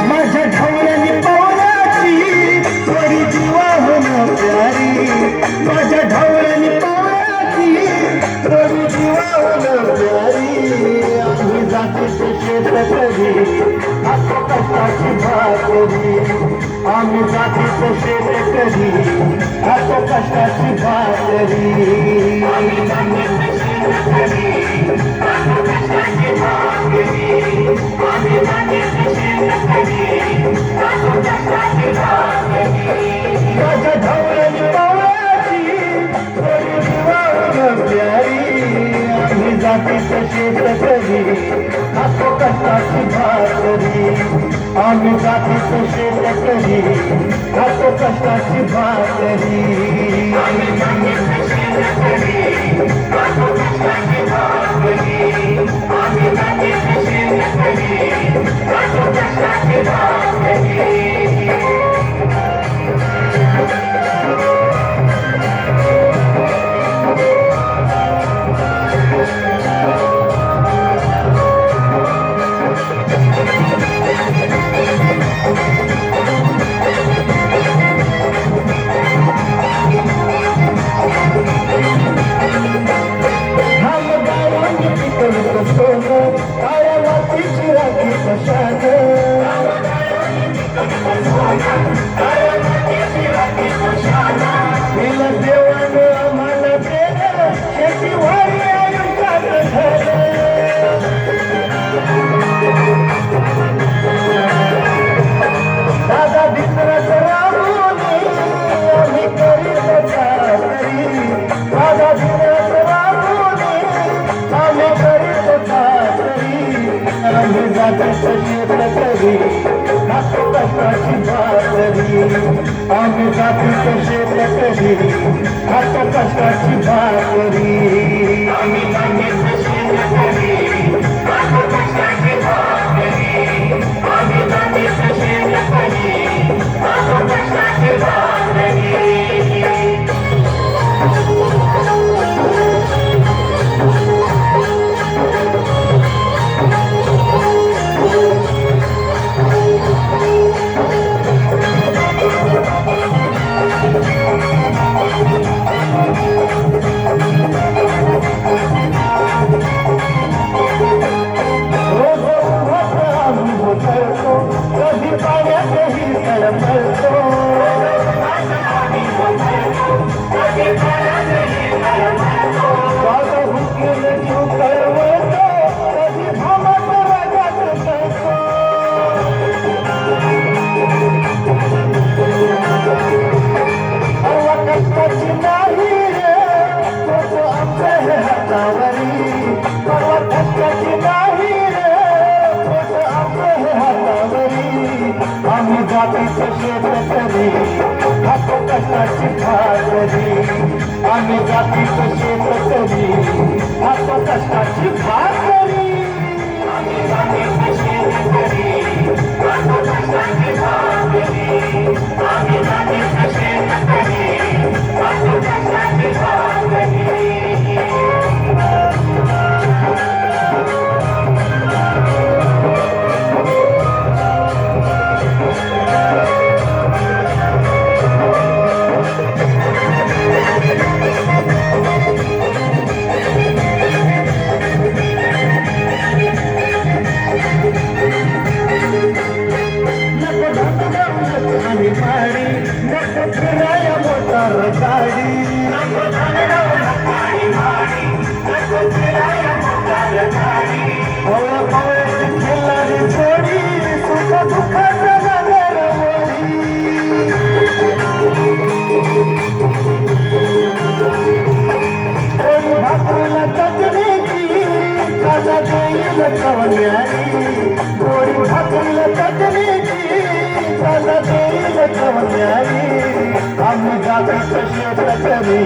माझ्या ढवळ्यानी पावलाची थोडी जीवाहून प्यारी, माझ्या ढवळ्यानी पावलाची थोडी जीवाहून प्यारी. आम्ही जातीचे शेतकरी खातो कष्टाची भाकरी, आम्ही जातीचे शेतकरी खातो कष्टाची भाकरी. आम्ही जातीचे शेतकरी खातो कष्टाची भाकरी, आम्ही जातीचे शेतकरी खातो कष्टाची भाकरी. माझ्या ढवळ्यानी पावलाची थोडी जीवाहून प्यारी, आम्ही जातीचे शेतकरी खातो कष्टाची भाकरी, आम्ही जातीचे शेतकरी खातो कष्टाची भाकरी. आम्ही जातीचे शेतकरी खातो कष्टाची भाकरी, आम्ही जातीचे शेतकरी खातो कष्टाची भाकरी. आम्ही जातीचे शेतकरी खातो कष्टाची भाकरी, आम्ही जातीचे शेतकरी खातो कष्टाची भाकरी, आम्ही जातीचे शेतकरी खातो कष्टाची भाकरी. आम्ही जातीचे शेतकरी खातो कष्टाची भाकरी, आम्ही जातीचे शेतकरी खातो कष्टाची भाकरी, आम्ही जातीचे शेतकरी खातो कष्टाची भाकरी, आम्ही जातीचे शेतकरी खातो कष्टाची भाकरी. आम्ही जातीचे शेतकरी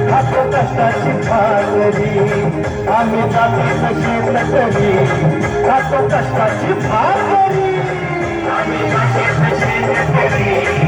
खातो कष्टाची भाकरी, आम्ही जातीचे शेतकरी खातो कष्टाची भाकरी, आम्ही जातीचे शेतकरी